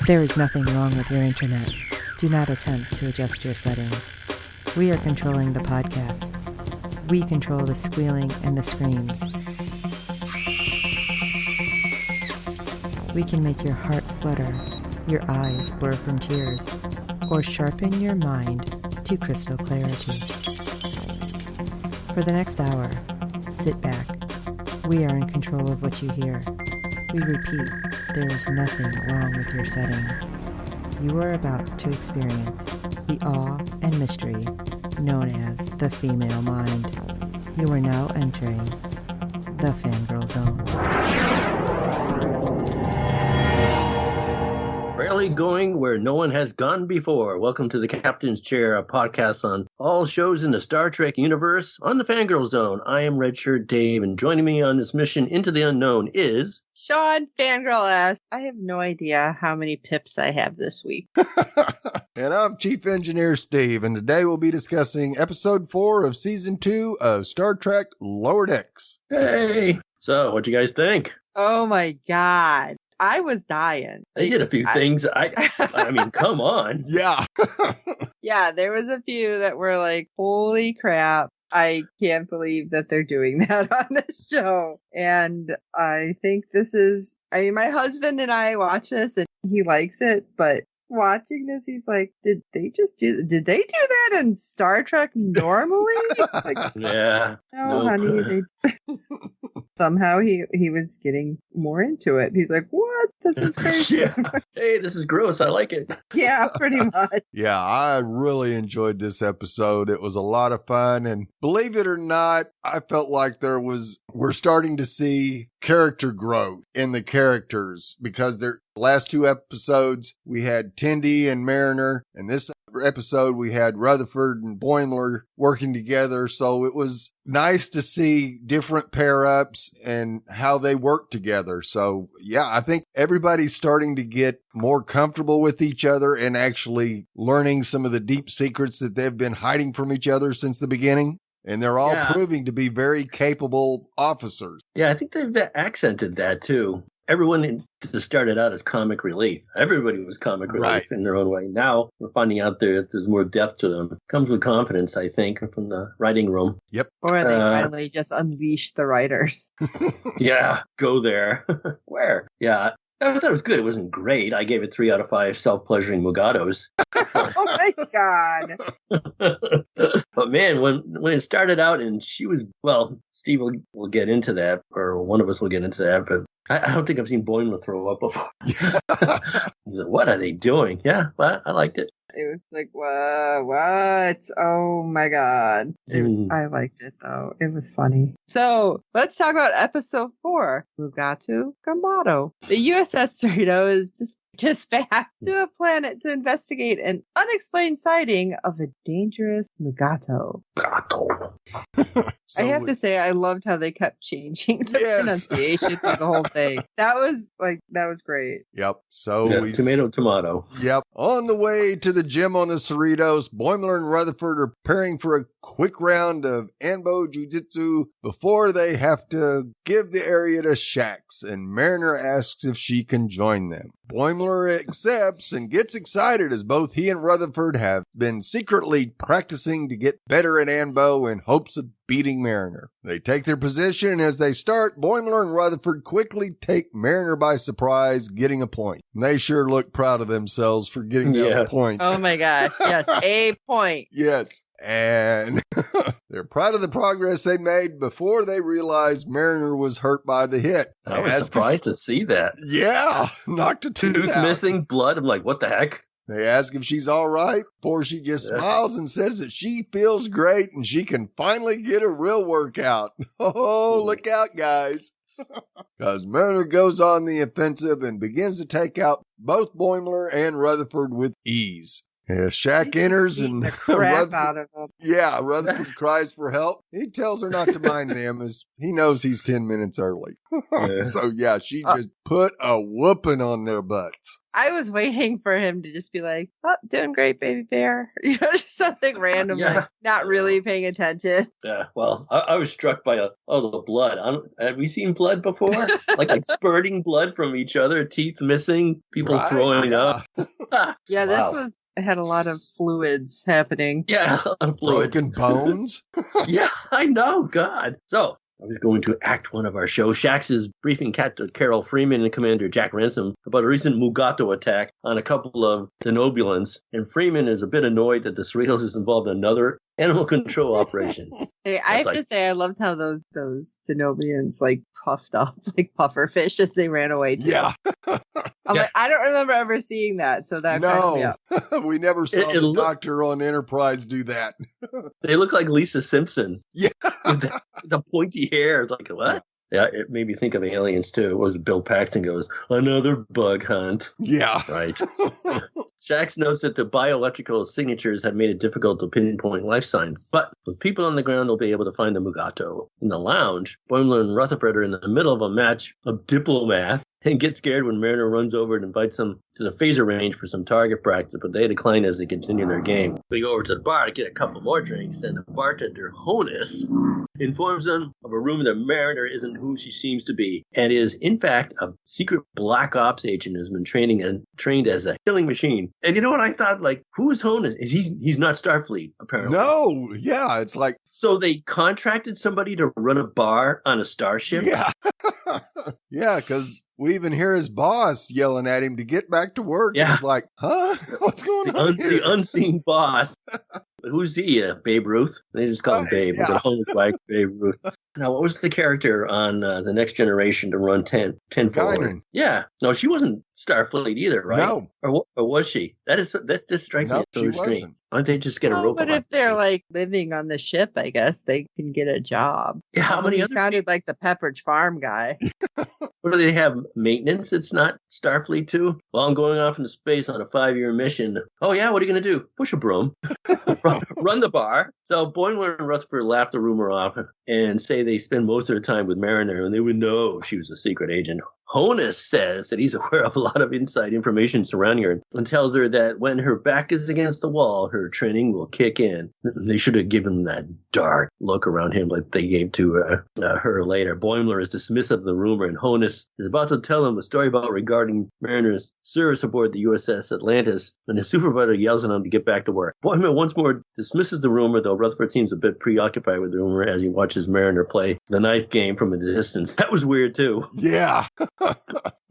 There is nothing wrong with your internet. Do not attempt to adjust your settings. We are controlling the podcast. We control the squealing and the screams. We can make your heart flutter, your eyes blur from tears, or sharpen your mind to crystal clarity. For the next hour, sit back. We are in control of what you hear. We repeat, there is nothing wrong with your settings. You are about to experience the awe and mystery known as the female mind. You are now entering the Fangirl Zone. Rarely going where no one has gone before. Welcome to the Captain's Chair, a podcast on all shows in the Star Trek universe on the Fangirl Zone. I am Redshirt Dave, and joining me on this mission into the unknown is... Sean Fangirl asks, I have no idea how many pips I have this week. And I'm Chief Engineer Steve, and today we'll be discussing Episode 4 of Season 2 of Star Trek Lower Decks. Hey! So, what'd you guys think? Oh my god. I was dying. They did a few things. I mean, come on. Yeah. Yeah, there was a few that were like, holy crap. I can't believe that they're doing that on this show. And I think my husband and I watch this and he likes it, but watching this, he's like, did they do that in Star Trek normally? Like, yeah. No, honey, somehow he was getting more into it. He's like, what? This is crazy. Yeah. Hey, this is gross. I like it. Yeah, pretty much. Yeah, I really enjoyed this episode. It was a lot of fun. And believe it or not, I felt like we're starting to see character growth in the characters because the last two episodes we had Tendi and Mariner, and this episode we had Rutherford and Boimler working together. So it was nice to see different pair-ups and how they work together. So yeah, I think everybody's starting to get more comfortable with each other and actually learning some of the deep secrets that they've been hiding from each other since the beginning. And they're all proving to be very capable officers. Yeah, I think they've accented that too. Everyone started out as comic relief. Everybody was comic relief in their own way. Now we're finding out there's more depth to them. Comes with confidence, I think, from the writing room. Yep. Or they finally just unleash the writers. Yeah, go there. Where? Yeah. I thought it was good. It wasn't great. I gave it 3 out of 5 self-pleasuring Mugatos. Oh my god. But man, when it started out and she was, well, Steve will get into that, or one of us will get into that, but I don't think I've seen Boimler throw up before. He's like, what are they doing? Yeah, well, I liked it. It was like, what? Oh my god. I liked it though. It was funny. So let's talk about episode 4, Mugato, Gumato. The USS Cerrito is dispatched to a planet to investigate an unexplained sighting of a dangerous Mugato. I have to say, I loved how they kept changing the pronunciation through the whole thing. That was great. Yep. So tomato. Yep. On the way to the gym on the Cerritos, Boimler and Rutherford are preparing for a quick round of Anbo Jiu-Jitsu before they have to give the area to Shax, and Mariner asks if she can join them. Boimler accepts and gets excited as both he and Rutherford have been secretly practicing to get better at Anbo in hopes of beating Mariner. They take their position, and as they start, Boimler and Rutherford quickly take Mariner by surprise, getting a point. And they sure look proud of themselves for getting that point. Oh my gosh, yes, a point. Yes. And they're proud of the progress they made before they realized Mariner was hurt by the hit. I was surprised to see that. Yeah, knocked a tooth out. Missing, blood. I'm like, what the heck? They ask if she's all right before she just smiles and says that she feels great and she can finally get a real workout. Oh, look out, guys. Because Mariner goes on the offensive and begins to take out both Boimler and Rutherford with ease. Yeah, Shaq enters and the crap out of him. Yeah, Rutherford cries for help. He tells her not to mind them as he knows he's 10 minutes early. So yeah, she just put a whooping on their butts. I was waiting for him to just be like, "Oh, doing great, baby bear." You know, just something random, like not really paying attention. Yeah, well, I was struck by the blood. Have we seen blood before? like spurting blood from each other, teeth missing, people throwing up. Yeah, this had a lot of fluids happening. Yeah, broken bones. Yeah, I know. God. So I was going to act one of our show. Shax is briefing Captain Carol Freeman and Commander Jack Ransom about a recent Mugato attack on a couple of Denobulans, and Freeman is a bit annoyed that the Cerritos is involved in another animal control operation. Hey, I have to say, I loved how those Denobians like puffed up like puffer fish as they ran away. Yeah. Like, I don't remember ever seeing that, so that cracked me up. We never saw the doctor on Enterprise do that. They look like Lisa Simpson. Yeah. With the pointy hair. It's like, what? Yeah, it made me think of Aliens, too. It was Bill Paxton goes, another bug hunt. Yeah. Right. Shax notes that the bioelectrical signatures have made it difficult to pinpoint life sign, but with people on the ground, they'll be able to find the Mugato. In the lounge, Boimler and Rutherford are in the middle of a match of diplomat and get scared when Mariner runs over and invites them to the phaser range for some target practice, but they decline as they continue their game. We go over to the bar to get a couple more drinks, and the bartender, Honus, informs them of a rumor that Mariner isn't who she seems to be, and is, in fact, a secret black ops agent who's been trained as a killing machine. And you know what I thought? Like, who is Honus? He's not Starfleet, apparently. No, yeah, it's like... So they contracted somebody to run a bar on a starship? Yeah. Yeah, because we even hear his boss yelling at him to get back to work. Yeah. And he's like, huh? What's going on here? The unseen boss. Who's he? Babe Ruth? They just call him Babe. Yeah. Like Babe Ruth. Now, what was the character on The Next Generation to run 10 forward? Yeah. No, she wasn't Starfleet either, right? No. Or was she? That just strikes me as so strange. Why don't they just get a rope? But if they're like living on the ship, I guess they can get a job. Yeah, how many other sounded like the Pepperidge Farm guy. What do they have? Maintenance? It's not Starfleet too? Well, I'm going off into space on a 5-year mission. Oh yeah, what are you going to do? Push a broom. Run the bar. So Boimler and Rutherford laugh the rumor off and say they spend most of their time with Mariner and they would know she was a secret agent. Honus says that he's aware of a lot of inside information surrounding her and tells her that when her back is against the wall, her training will kick in. They should have given that dark look around him like they gave to her later. Boimler is dismissive of the rumor, and Honus is about to tell him a story regarding Mariner's service aboard the USS Atlantis, and his supervisor yells at him to get back to work. Boimler once more dismisses the rumor, though Rutherford seems a bit preoccupied with the rumor as he watches Mariner play the knife game from a distance. That was weird, too. Yeah. I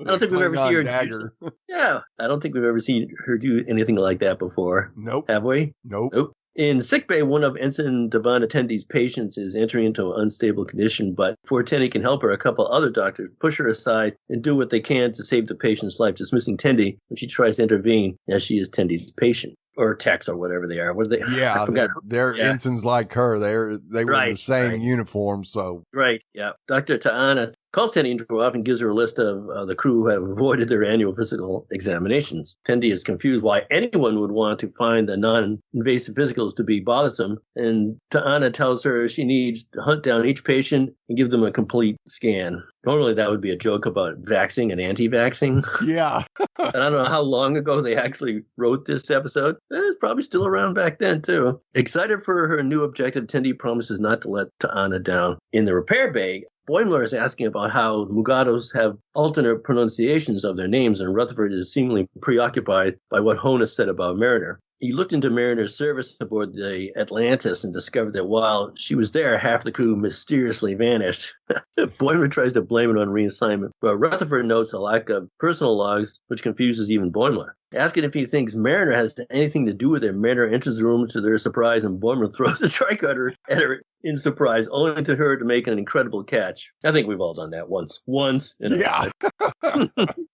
don't think we've ever seen her. Yeah, I don't think we've ever seen her do anything like that before. Nope. Have we? Nope. In sickbay, one of Ensign Devon Attendee's patients is entering into an unstable condition, but before Tendi can help her, a couple other doctors push her aside and do what they can to save the patient's life, dismissing Tendi when she tries to intervene as she is Tendi's patient. Or techs or whatever they are. What are they? Yeah, they're ensigns like her. They were in the same uniform, so. Right, yeah. Dr. Ta'ana calls Tendi into her office and gives her a list of the crew who have avoided their annual physical examinations. Tendi is confused why anyone would want to find the non-invasive physicals to be bothersome, and Ta'ana tells her she needs to hunt down each patient and give them a complete scan. Normally that would be a joke about vaxing and anti-vaxing. Yeah. I don't know how long ago they actually wrote this episode. It's probably still around back then, too. Excited for her new objective, Tendi promises not to let Ta'ana down. In the repair bay, Boimler is asking about how the Mugatos have alternate pronunciations of their names, and Rutherford is seemingly preoccupied by what Honus said about Mariner. He looked into Mariner's service aboard the Atlantis and discovered that while she was there, half the crew mysteriously vanished. Boimler tries to blame it on reassignment, but Rutherford notes a lack of personal logs, which confuses even Boimler. Asking if he thinks Mariner has anything to do with it, Mariner enters the room to their surprise, and Boimler throws the tricutter at her in surprise, only to her to make an incredible catch. I think we've all done that once. Yeah.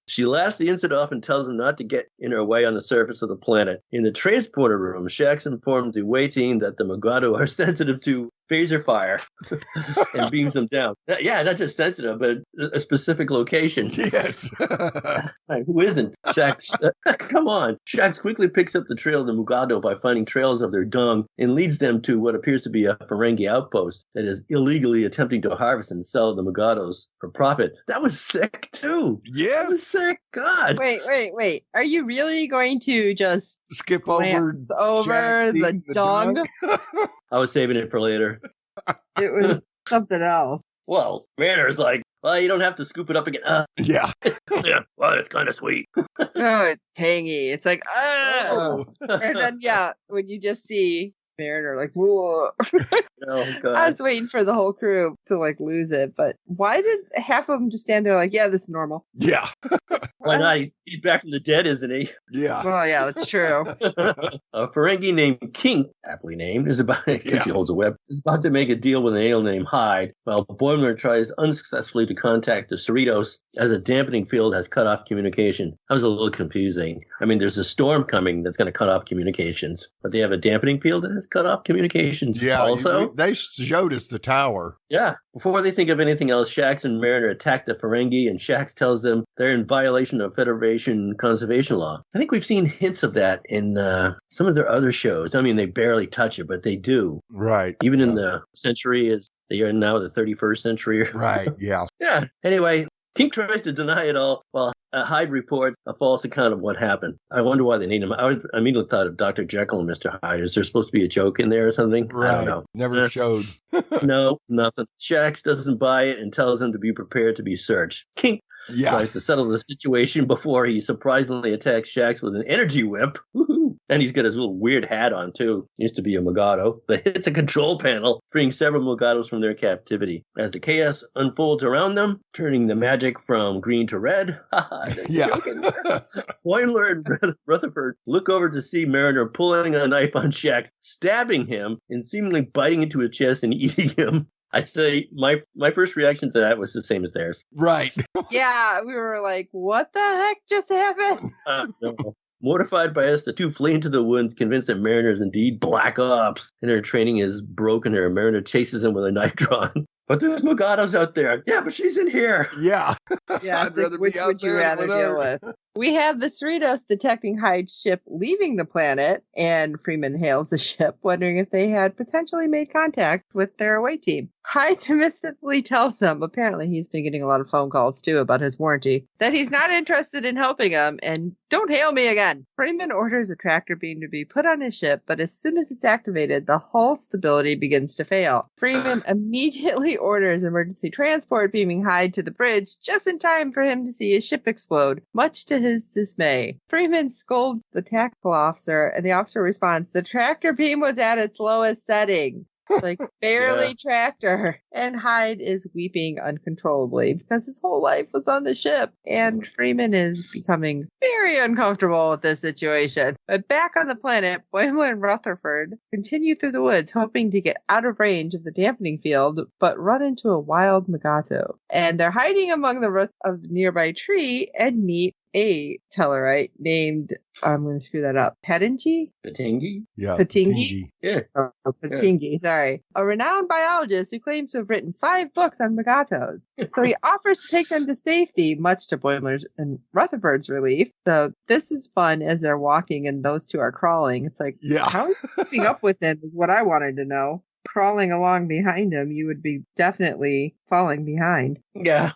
She laughs the incident off and tells him not to get in her way on the surface of the planet. In the transporter room, Shax informs the away team that the Mugato are sensitive to phaser fire and beams them down. Yeah, not just sensitive, but a specific location. Yes. Right, who isn't? Shax, come on. Shax quickly picks up the trail of the Mugato by finding trails of their dung and leads them to what appears to be a FAngirl outpost that is illegally attempting to harvest and sell the Mugatos for profit. That was sick, too. Yes. That was sick. God. Wait. Are you really going to just skip over the dung? I was saving it for later. It was something else. Well, Marner's like, well, you don't have to scoop it up again. Yeah. Yeah, well, it's kind of sweet. Oh, it's tangy. It's like, oh. And then, when you just see Mariner, like, whoa. Oh, God. I was waiting for the whole crew to, like, lose it. But why did half of them just stand there like, yeah, this is normal? Yeah. Why not? He's back from the dead, isn't he? Yeah. Well, yeah, that's true. A FAngirl named King, aptly named, is about she holds a web, is about to make a deal with an ale named Hyde, while Boimler tries unsuccessfully to contact the Cerritos as a dampening field has cut off communication. That was a little confusing. I mean, there's a storm coming that's going to cut off communications, but they have a dampening field that has cut off communications. Yeah. Also, they showed us the tower. Yeah. Before they think of anything else, Shax and Mariner attack the FAngirl, and Shax tells them they're in violation of Federation conservation law. I think we've seen hints of that in some of their other shows. I mean, they barely touch it, but they do. Right. Even in the century, as they are now the 31st century. Right. Yeah. Yeah. Anyway, King tries to deny it all while Hyde reports a false account of what happened. I wonder why they named him. I immediately thought of Dr. Jekyll and Mr. Hyde. Is there supposed to be a joke in there or something? Right. I don't know. Never showed. No, nothing. Shax doesn't buy it and tells him to be prepared to be searched. King tries to settle the situation before he surprisingly attacks Shax with an energy whip. Woohoo! And he's got his little weird hat on, too. Used to be a Mugato. That hits a control panel, freeing several Mugatos from their captivity. As the chaos unfolds around them, turning the magic from green to red. Boimler and Rutherford look over to see Mariner pulling a knife on Shax, stabbing him, and seemingly biting into his chest and eating him. I say my first reaction to that was the same as theirs. Right. Yeah, we were like, what the heck just happened? No. Mortified by us, the two flee into the woods, convinced that Mariner is indeed Black Ops, and her training has broken her. Mariner chases him with a knife drawn. But there's Mugatos out there. Yeah, but she's in here. Yeah. Yeah, I'd rather be out would you there rather with deal her. with? We have the Cerritos detecting Hyde's ship leaving the planet, and Freeman hails the ship, wondering if they had potentially made contact with their away team. Hyde dismissively tells them, apparently he's been getting a lot of phone calls too about his warranty, that he's not interested in helping him, and don't hail me again. Freeman orders a tractor beam to be put on his ship, but as soon as it's activated, the hull stability begins to fail. Freeman immediately orders emergency transport, beaming Hyde to the bridge just in time for him to see his ship explode, much to his dismay. Freeman scolds the tactical officer, and the officer responds, the tractor beam was at its lowest setting. Like, barely tracked her. And Hyde is weeping uncontrollably because his whole life was on the ship. And Freeman is becoming very uncomfortable with this situation. But back on the planet, Boimler and Rutherford continue through the woods, hoping to get out of range of the dampening field, but run into a wild Mugato. And they're hiding among the roots of the nearby tree and meet a Tellarite named, I'm going to screw that up, Patingi? Yeah. Patingi? Yeah. Oh, Patingi, sorry. A renowned biologist who claims to have written 5 books on Mugatos. So he offers to take them to safety, much to Boimler's and Rutherford's relief. So this is fun as they're walking and those two are crawling. It's like, how is he keeping up with them is what I wanted to know. Crawling along behind him, you would be definitely falling behind. Yeah.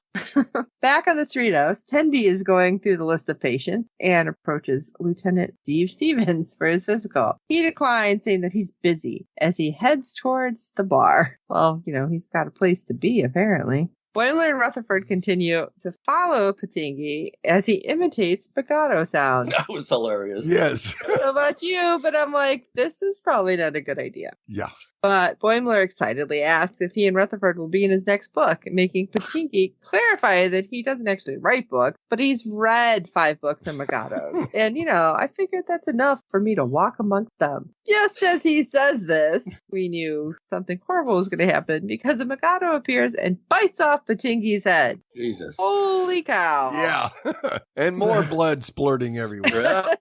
Back on the Cerritos, Tendi is going through the list of patients and approaches Lieutenant Steve Stevens for his physical. He declines, saying that he's busy as he heads towards the bar. Well, he's got a place to be, apparently. Boimler and Rutherford continue to follow Patingi as he imitates Mugato sound. That was hilarious. Yes. I don't know about you, but I'm like, this is probably not a good idea. Yeah. But Boimler excitedly asks if he and Rutherford will be in his next book, making Patingi clarify that he doesn't actually write books, but he's read 5 books on Mugatos. And, I figured that's enough for me to walk amongst them. Just as he says this, we knew something horrible was going to happen because a Mugato appears and bites off Patingi's head. Jesus. Holy cow. Yeah. And more blood splurting everywhere. Yeah.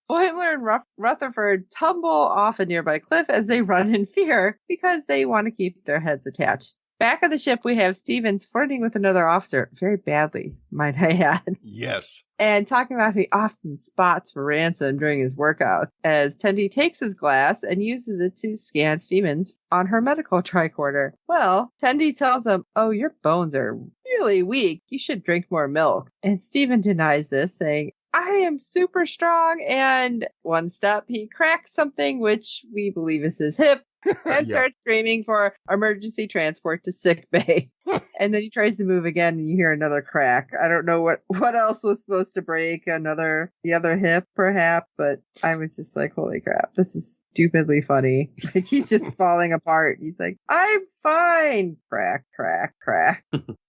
Boimler and Rutherford tumble off a nearby cliff as they run in fear because they want to keep their heads attached. Back on the ship, we have Stevens flirting with another officer, very badly, might I add. Yes. And talking about how he often spots for ransom during his workouts, as Tendi takes his glass and uses it to scan Stevens on her medical tricorder. Well, Tendi tells him, oh, your bones are really weak. You should drink more milk. And Steven denies this, saying, I am super strong. And one step, he cracks something, which we believe is his hip. And starts screaming for emergency transport to sick bay. And then he tries to move again and you hear another crack. I don't know what else was supposed to break. The other hip perhaps, but I was just like, holy crap, this is stupidly funny. Like he's just falling apart. He's like, I'm fine. Crack, crack, crack.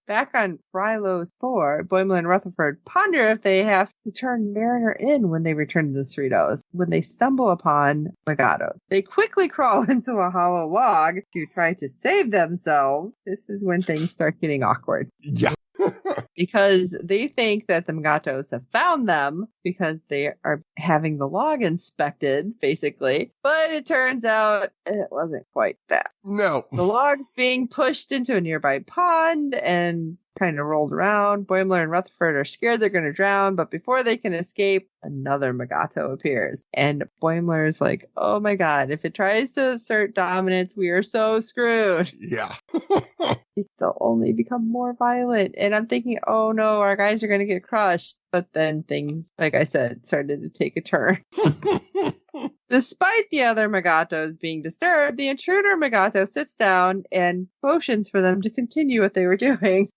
Back on Phrylos 4, Boimler and Rutherford ponder if they have to turn Mariner in when they return to the Cerritos, when they stumble upon Mugato. They quickly crawl into a hollow log to try to save themselves. This is when things start getting awkward. Yeah. Because they think that the Mugatos have found them because they are having the log inspected, basically. But it turns out it wasn't quite that. No. The log's being pushed into a nearby pond and kind of rolled around. Boimler and Rutherford are scared they're going to drown, but before they can escape, another Mugato appears. And Boimler's like, oh my god, if it tries to assert dominance, we are so screwed. Yeah. They'll only become more violent. And I'm thinking, oh no, our guys are going to get crushed. But then things, like I said, started to take a turn. Despite the other Mugatos being disturbed, the intruder Mugato sits down and motions for them to continue what they were doing.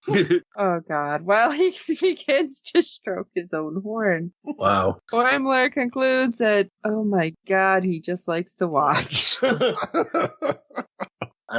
Oh god, while he begins to stroke his own horn. Wow. Boimler concludes that, oh my god, he just likes to watch. I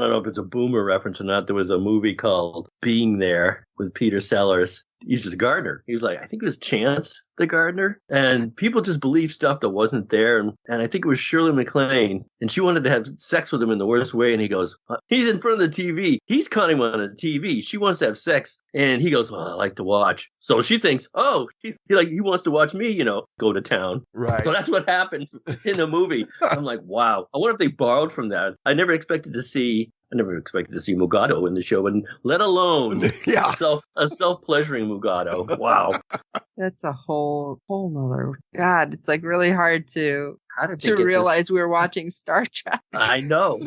don't know if it's a Boomer reference or not. There was a movie called Being There with Peter Sellers. He's just a gardener. He was like, I think it was Chance the gardener. And people just believed stuff that wasn't there. And I think it was Shirley MacLaine. And she wanted to have sex with him in the worst way. And he goes, he's in front of the TV. He's cutting on the TV. She wants to have sex. And he goes, well, I like to watch. So she thinks, oh, he wants to watch me, go to town. Right. So that's what happens in the movie. I'm like, wow. I wonder if they borrowed from that. I never expected to see Mugato in the show, and let alone a self-pleasuring Mugato. Wow. That's a whole nother. God, it's like really hard to to realize we were watching Star Trek. I know.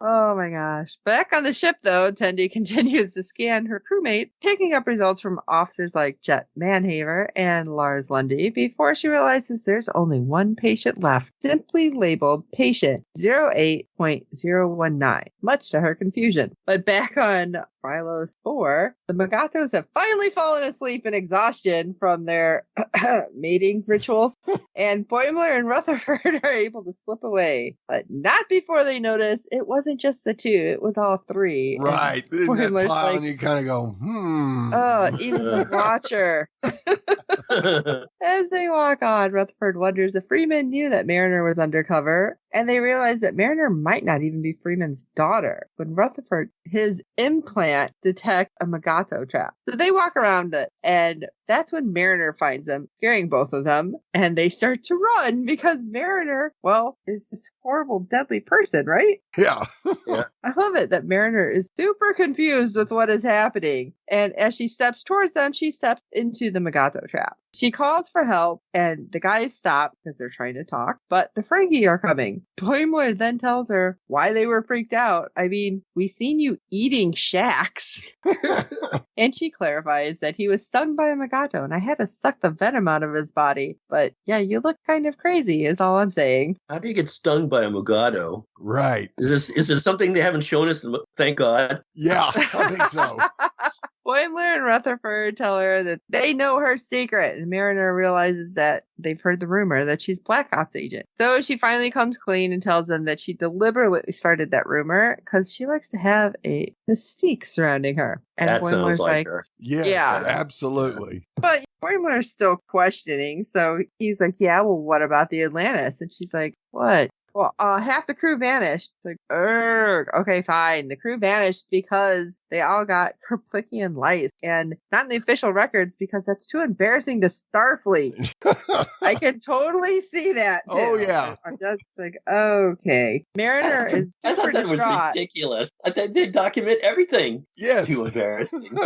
Oh my gosh. Back on the ship, though, Tendi continues to scan her crewmates, picking up results from officers like Jet Manhaver and Lars Lundy before she realizes there's only one patient left, simply labeled patient 08.019, much to her confusion. But back on Phrylos 4, the Mugatos have finally fallen asleep in exhaustion from their mating ritual, and Boimler and Rutherford are able to slip away. But not before they notice it wasn't just the two, it was all three. Right. In that pile, and you kind of go, Oh, even the watcher. As they walk on, Rutherford wonders if Freeman knew that Mariner was undercover, and they realize that Mariner might not even be Freeman's daughter. When Rutherford, his implant, detects a Mugato trap. So they walk around it, and that's when Mariner finds them, scaring both of them, and they start to run because Mariner, is this horrible, deadly person, right? Yeah. I love it that Mariner is super confused with what is happening. And as she steps towards them, she steps into the Mugato trap. She calls for help, and the guys stop because they're trying to talk, but the Ferengi are coming. Boimler then tells her why they were freaked out. I mean, we seen you eating shacks. And she clarifies that he was stung by a Mugato, and I had to suck the venom out of his body. But yeah, you look kind of crazy, is all I'm saying. How do you get stung by a Mugato? Right. Is this something they haven't shown us? Thank God. Yeah, I think so. Boimler and Rutherford tell her that they know her secret, and Mariner realizes that they've heard the rumor that she's Black Ops agent. So she finally comes clean and tells them that she deliberately started that rumor because she likes to have a mystique surrounding her. And that Boimler's sounds like her. Yes, absolutely. But Boimler's still questioning, so he's like, yeah, well, what about the Atlantis? And she's like, what? well, half the crew vanished. It's like, okay, fine. The crew vanished because they all got Kerplickian lice, and not in the official records because that's too embarrassing to Starfleet. I can totally see that. Too. Oh, yeah. I'm just like, okay. Mariner is I super thought that distraught. was ridiculous. I thought they document everything. Yes. Too embarrassing.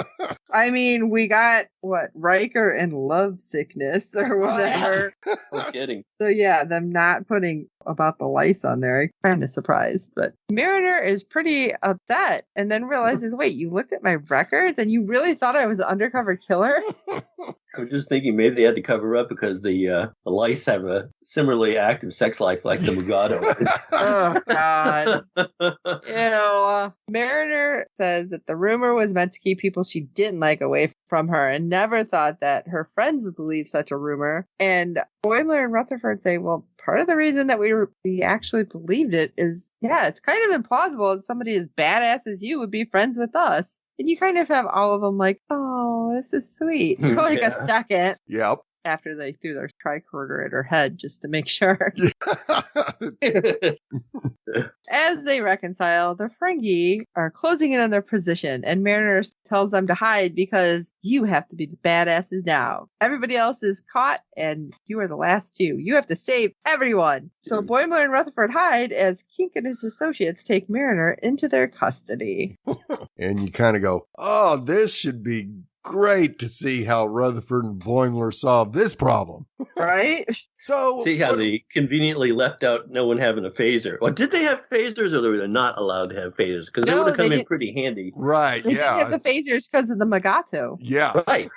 I mean, we got, Riker and love sickness or whatever. No kidding. So yeah, them not putting about the lice on there, I'm kind of surprised. But Mariner is pretty upset and then realizes, wait, you looked at my records and you really thought I was an undercover killer? I was just thinking maybe they had to cover up because the lice have a similarly active sex life like the Mugato. Oh, God. Mariner says that the rumor was meant to keep people she didn't like away from her and never thought that her friends would believe such a rumor. And Boimler and Rutherford say, well, part of the reason that we actually believed it is, it's kind of implausible that somebody as badass as you would be friends with us. And you kind of have all of them like, oh, this is sweet. For like a second. Yep. After they threw their tricorder at her head just to make sure. As they reconcile, the Ferengi are closing in on their position, and Mariner tells them to hide because you have to be the badasses now. Everybody else is caught, and you are the last two. You have to save everyone. So Boimler and Rutherford hide as Kink and his associates take Mariner into their custody. And you kind of go, oh, this should be great to see how Rutherford and Boimler solve this problem. Right? So see how they conveniently left out no one having a phaser. Well, did they have phasers or were they not allowed to have phasers? Because they would have come in pretty handy. Right, they didn't have the phasers because of the Mugato. Yeah. Right.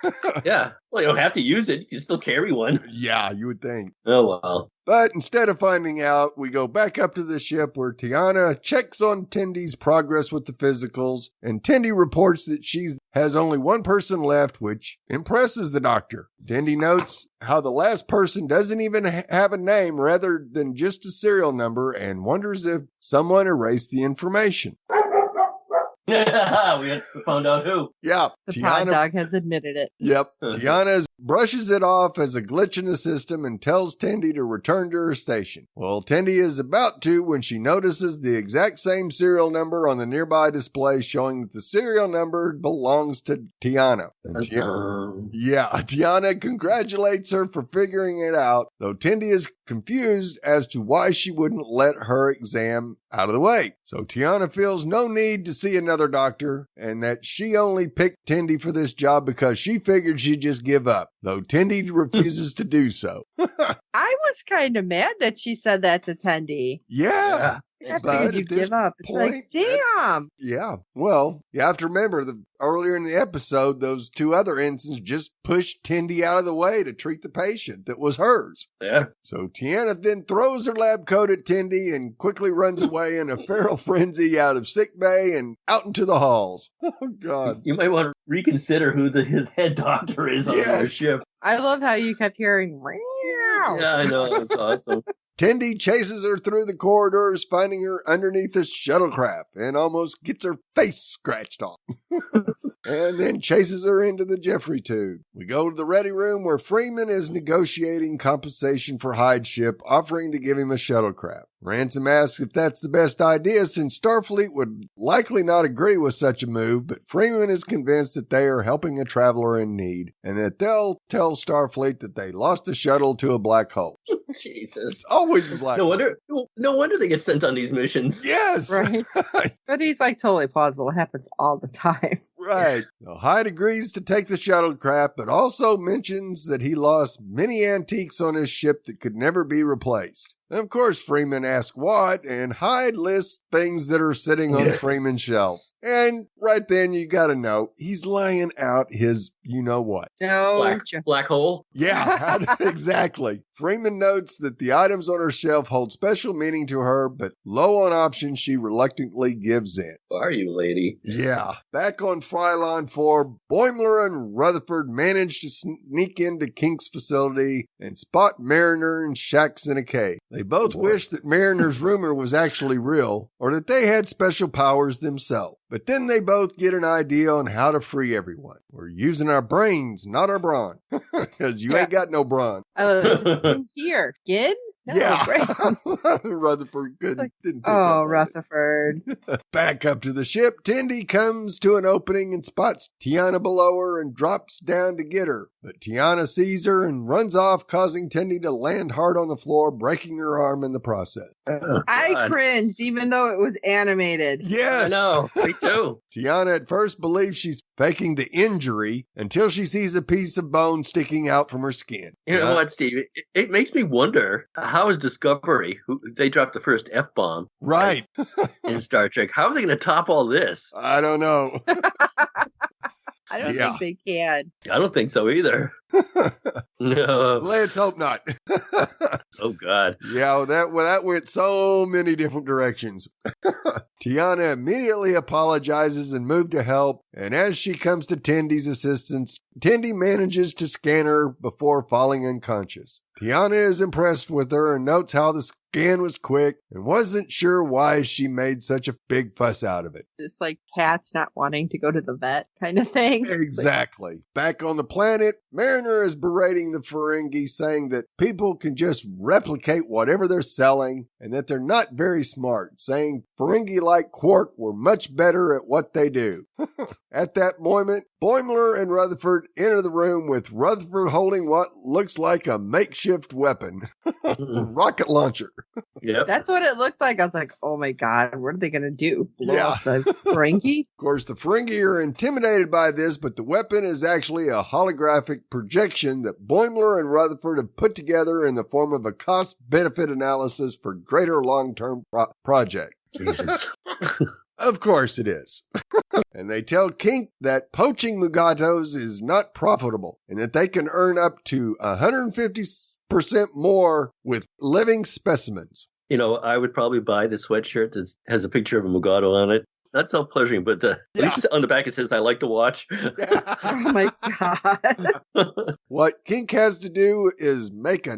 Yeah. Well, you don't have to use it. You can still carry one. Yeah, you would think. Oh, well. But instead of finding out, we go back up to the ship where Tiana checks on Tendy's progress with the physicals, and Tendy reports that she has only one person left, which impresses the doctor. Tendy notes how the last person doesn't even have a name rather than just a serial number and wonders if someone erased the information. We found out who. Yeah. The pod dog has admitted it. Yep. Tiana brushes it off as a glitch in the system and tells Tendy to return to her station. Well, Tendy is about to when she notices the exact same serial number on the nearby display showing that the serial number belongs to Tiana. Tiana congratulates her for figuring it out, though Tendy is confused as to why she wouldn't let her exam out of the way. So Tiana feels no need to see another doctor and that she only picked Tendy for this job because she figured she'd just give up, though Tendy refuses to do so. I was kind of mad that she said that to Tendy. Yeah. I figured you'd give up. It's like, damn. Yeah. Well, you have to remember that earlier in the episode, those two other ensigns just pushed Tendy out of the way to treat the patient that was hers. Yeah. So Tiana then throws her lab coat at Tendy and quickly runs away in a feral frenzy out of sick bay and out into the halls. Oh, God. You might want to reconsider who the head doctor is on your ship. I love how you kept hearing, yeah, I know. That's awesome. Tendy chases her through the corridors, finding her underneath a shuttlecraft and almost gets her face scratched off. And then chases her into the Jeffrey tube. We go to the ready room where Freeman is negotiating compensation for Hyde's ship, offering to give him a shuttlecraft. Ransom asks if that's the best idea since Starfleet would likely not agree with such a move, but Freeman is convinced that they are helping a traveler in need and that they'll tell Starfleet that they lost a shuttle to a black hole. Jesus. It's always a black hole. No wonder they get sent on these missions. Yes. Right. But he's like totally plausible. It happens all the time. Right. So Hyde agrees to take the shuttlecraft, but also mentions that he lost many antiques on his ship that could never be replaced. And of course, Freeman asks what, and Hyde lists things that are sitting on Freeman's shelf. And right then, you got to know, he's laying out his you-know-what. No. Black hole? Yeah, exactly. Freeman notes that the items on her shelf hold special meaning to her, but low on options, she reluctantly gives in. Who are you, lady? Yeah. Back on Frylon 4, Boimler and Rutherford manage to sneak into Kink's facility and spot Mariner and Shax in a cave. They both wish that Mariner's rumor was actually real, or that they had special powers themselves. But then they both get an idea on how to free everyone. We're using our brains, not our brawn. Because you ain't got no brawn. Here, Gin? No, Yeah. brains. Rutherford didn't pick up Oh, on it. Rutherford. Back up to the ship, Tendi comes to an opening and spots Tiana below her and drops down to get her. But Tiana sees her and runs off, causing Tendi to land hard on the floor, breaking her arm in the process. Oh, I God. cringed, even though it was animated. Yes! I know. Me too. Tiana at first believes she's faking the injury until she sees a piece of bone sticking out from her skin. You know what, Steve? It makes me wonder, how is Discovery, who they dropped the first F-bomb Right. in Star Trek, how are they going to top all this? I don't know. I don't Yeah. think they can. I don't think so either. No. Let's hope not. Oh, God. Yeah, that went so many different directions. Tiana immediately apologizes and moved to help, and as she comes to Tendi's assistance, Tendi manages to scan her before falling unconscious. Tiana is impressed with her and notes how the scan was quick and wasn't sure why she made such a big fuss out of it. This like cats not wanting to go to the vet kind of thing. Exactly. Back on the planet, Mariner is berating the Ferengi, saying that people can just replicate whatever they're selling and that they're not very smart, saying Ferengi like Quark were much better at what they do. At that moment, Boimler and Rutherford enter the room with Rutherford holding what looks like a makeshift weapon. Rocket launcher. Yep. That's what it looked like. I was like, oh my God, what are they going to do? Blow Yeah. up the Ferengi? Of course, the Ferengi are intimidated by this, but the weapon is actually a holographic projection that Boimler and Rutherford have put together in the form of a cost-benefit analysis for greater long-term project. Jesus. Of course it is. And they tell Kink that poaching Mugatos is not profitable and that they can earn up to 150% more with living specimens. You know, I would probably buy the sweatshirt that has a picture of a Mugato on it. Not self-pleasuring, but at least on the back it says, I like to watch. Oh my God. What Kink has to do is make a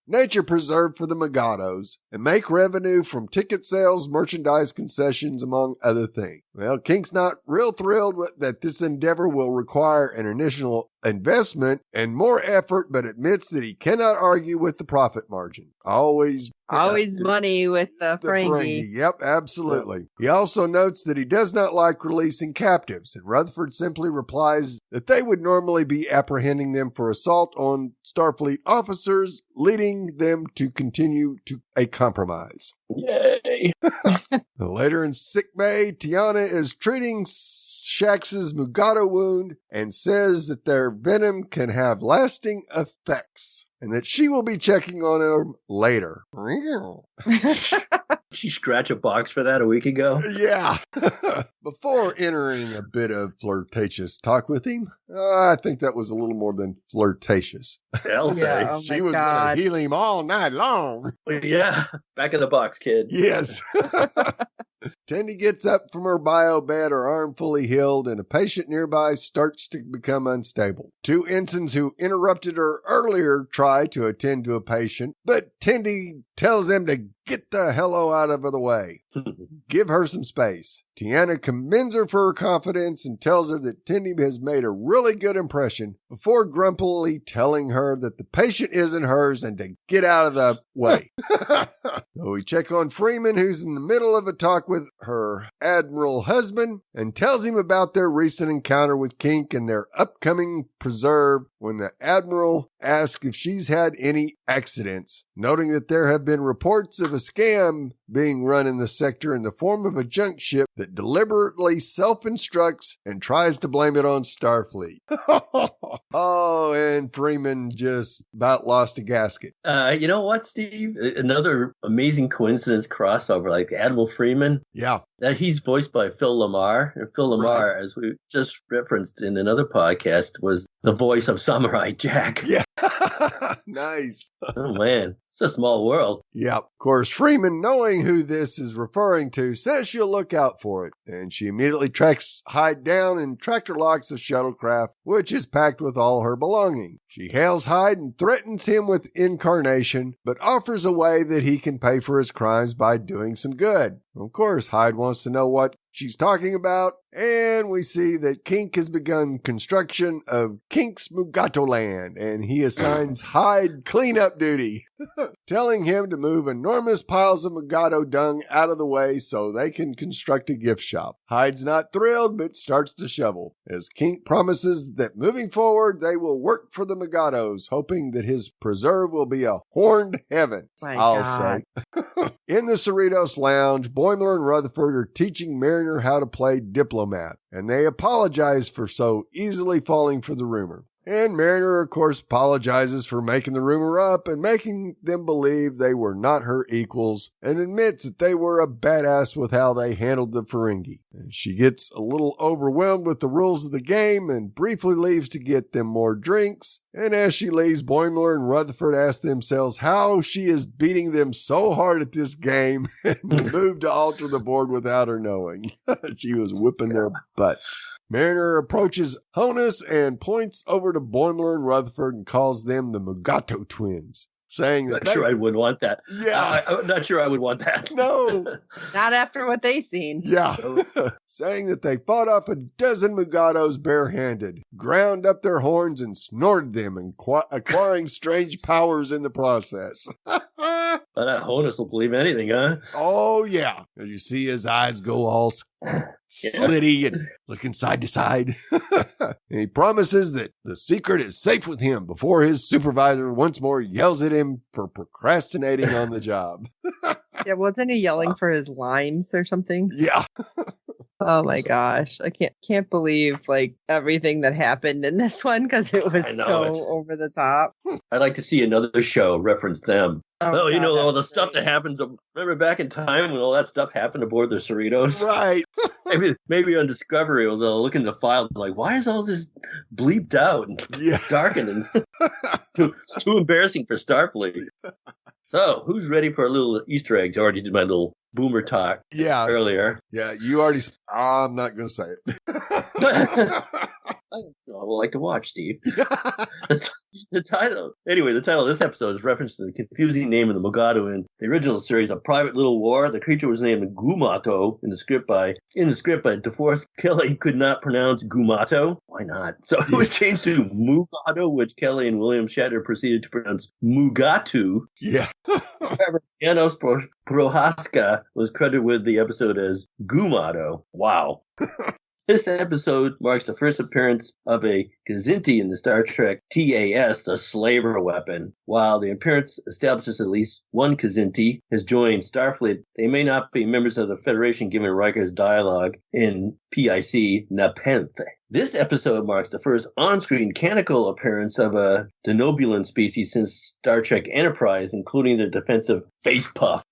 nature preserve for the Mugatos and make revenue from ticket sales, merchandise concessions, among other things. Well, Kink's not real thrilled that this endeavor will require an initial investment and more effort, but admits that he cannot argue with the profit margin. Always money with the Ferengi. Ferengi. Yep, absolutely. He also notes that he does not like releasing captives, and Rutherford simply replies that they would normally be apprehending them for assault on Starfleet officers, leading them to continue to a compromise. Yay. Later in sickbay, Tiana is treating Shax's Mugato wound and says that their venom can have lasting effects and that she will be checking on him later. She scratched a box for that a week ago. Yeah. Before entering a bit of flirtatious talk with him, I think that was a little more than flirtatious. I'll say. Oh She my was going God. to heal him all night long. Yeah. Back in the box, kid. Yes. Tendi gets up from her bio bed, her arm fully healed, and a patient nearby starts to become unstable. Two ensigns who interrupted her earlier try to attend to a patient, but Tendi tells them to get the hello out of the way. Give her some space. Tiana commends her for her confidence and tells her that Tendi has made a really good impression before grumpily telling her that the patient isn't hers and to get out of the way. So we check on Freeman, who's in the middle of a talk with her Admiral husband, and tells him about their recent encounter with Kink and their upcoming preserve when the Admiral asks if she's had any accidents, noting that there have been reports of a scam being run in the sector in the form of a junk ship that deliberately self-instructs and tries to blame it on Starfleet. Oh, and Freeman just about lost a gasket. You know what, Steve? Another amazing coincidence crossover, like Admiral Freeman. Yeah. He's voiced by Phil Lamar. And Phil Lamar, as we just referenced in another podcast, was the voice of Samurai Jack. Yeah. Nice. Oh, man. It's a small world. Yeah. Of course, Freeman, knowing who this is referring to, says she'll look out for it. And she immediately tracks Hyde down and tractor locks a shuttlecraft, which is packed with all her belongings. She hails Hyde and threatens him with incarnation, but offers a way that he can pay for his crimes by doing some good. Of course, Hyde wants to know what she's talking about. And we see that Kink has begun construction of Kink's Mugato land, and he assigns Hyde cleanup duty, telling him to move enormous piles of Mugato dung out of the way so they can construct a gift shop. Hyde's not thrilled, but starts to shovel, as Kink promises that moving forward, they will work for the Mugatos, hoping that his preserve will be a horned heaven, I'll say. In the Cerritos Lounge, Boimler and Rutherford are teaching Mariner how to play diplomat, and they apologize for so easily falling for the rumor. And Mariner, of course, apologizes for making the rumor up and making them believe they were not her equals, and admits that they were a badass with how they handled the Ferengi. And she gets a little overwhelmed with the rules of the game and briefly leaves to get them more drinks. And as she leaves, Boimler and Rutherford ask themselves how she is beating them so hard at this game and move to alter the board without her knowing. She was whipping their butts. Mariner approaches Honus and points over to Boimler and Rutherford and calls them the Mugato twins, saying that Not sure I would want that. Yeah. I'm not sure I would want that. No. Not after what they seen. Yeah. Saying that they fought off a dozen Mugatos barehanded, ground up their horns and snorted them, and acquiring strange powers in the process. Well, that Honus will believe anything, huh? Oh, yeah. As you see his eyes go all slitty and looking side to side. And he promises that the secret is safe with him before his supervisor once more yells at him for procrastinating on the job. Yeah, wasn't he yelling for his limes or something? Yeah. Oh my gosh. I can't believe like everything that happened in this one because it was so over the top. I'd like to see another show reference them. Oh, you God, know, all the that's stuff that happens. Remember back in time when all that stuff happened aboard the Cerritos? Right. maybe on Discovery, they'll look in the file and be like, why is all this bleeped out and darkened? And it's too embarrassing for Starfleet. So, who's ready for a little Easter eggs? I already did my little boomer talk earlier. Yeah, you already... I'm not going to say it. I would like to watch, Steve. The title of this episode is reference to the confusing name of the Mugato in the original series, A Private Little War. The creature was named Gumato in the script by DeForest Kelly could not pronounce Gumato. Why not? So it was changed to Mugato, which Kelly and William Shatner proceeded to pronounce Mugatu. Yeah. However, Janos Prohaska was credited with the episode as Gumato. Wow. This episode marks the first appearance of a Kzinti in the Star Trek TAS, the slaver weapon. While the appearance establishes at least one Kzinti has joined Starfleet, they may not be members of the Federation given Riker's dialogue in PIC Nepenthe. This episode marks the first on-screen canonical appearance of a denobulan species since Star Trek Enterprise, including the defensive face puff,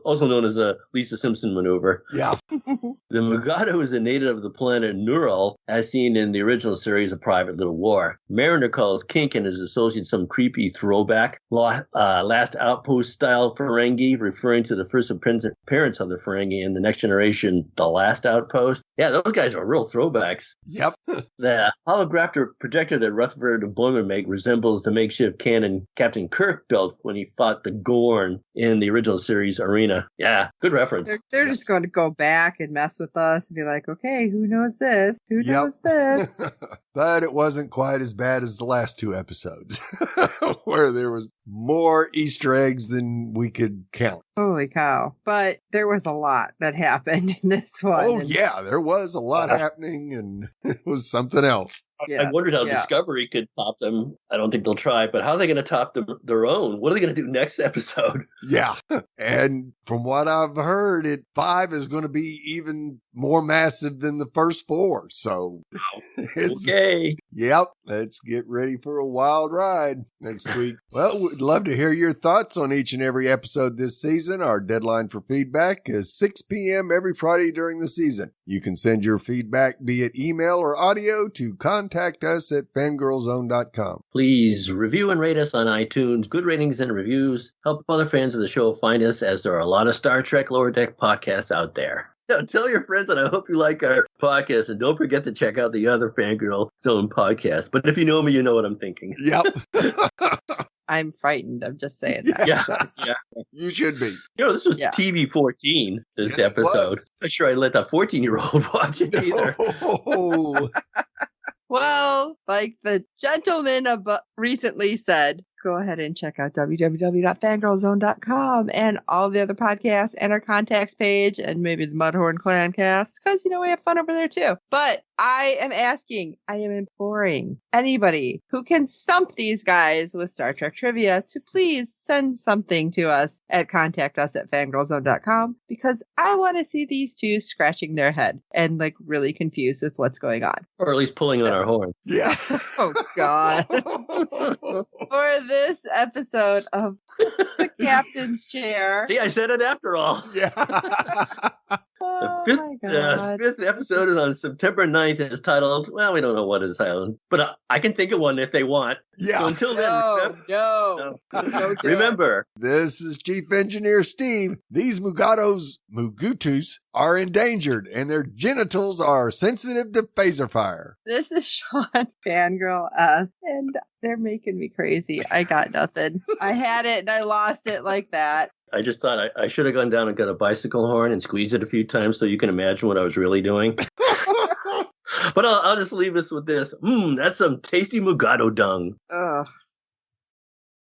also known as the Lisa Simpson maneuver. Yeah. The Mugato is a native of the planet Neural, as seen in the original series A Private Little War. Mariner calls Kink and his associates some creepy throwback Last Outpost style Ferengi, referring to the first appearance of the Ferengi in the Next Generation, The Last Outpost. Yeah, those guys are real throwbacks. Yep. The holographic projector that Rutherford and Boimler make resembles the makeshift cannon Captain Kirk built when he fought the Gorn in the original series arena. Yeah, good reference. They're just going to go back and mess with us and be like, okay, who knows this? Who knows this? But it wasn't quite as bad as the last two episodes, where there was more Easter eggs than we could count. Holy cow. But there was a lot that happened in this one. Oh, yeah, there was a lot happening, and it was something else. Yeah. I wondered how Discovery could top them. I don't think they'll try, but how are they going to top their own? What are they going to do next episode? Yeah. And from what I've heard, 5 is going to be even more massive than the first 4. So, okay. Yep. Let's get ready for a wild ride next week. Well, we'd love to hear your thoughts on each and every episode this season. Our deadline for feedback is 6 p.m. every Friday during the season. You can send your feedback, be it email or audio, to contact us at fangirlzone.com. Please review and rate us on iTunes. Good ratings and reviews help other fans of the show find us, as there are a lot of Star Trek Lower Deck podcasts out there. Tell your friends, and I hope you like our podcast. And don't forget to check out the other Fangirl Zone podcast. But if you know me, you know what I'm thinking. Yep. I'm frightened. I'm just saying that. Yeah. You should be. This was TV 14, this episode. Not sure I let that 14-year-old watch it either. No. Well, like the gentleman recently said, go ahead and check out www.fangirlzone.com and all the other podcasts and our contacts page and maybe the Mudhorn Clan cast because, we have fun over there too. But I am imploring anybody who can stump these guys with Star Trek trivia to please send something to us at contactus@fangirlzone.com because I want to see these two scratching their head and really confused with what's going on. Or at least pulling on our horn. Yeah. Oh, God. For this episode of The Captain's Chair. See, I said it after all. Yeah. The fifth episode is on September 9th. It's titled, well, we don't know what it's titled, but I can think of one if they want. Yeah. So until No. then, remember. This is Chief Engineer Steve. These Mugatos are endangered and their genitals are sensitive to phaser fire. This is Sean Fangirl S. And they're making me crazy. I got nothing. I had it and I lost it like that. I just thought I should have gone down and got a bicycle horn and squeezed it a few times so you can imagine what I was really doing. But I'll just leave us with this. That's some tasty Mugato dung. Ugh.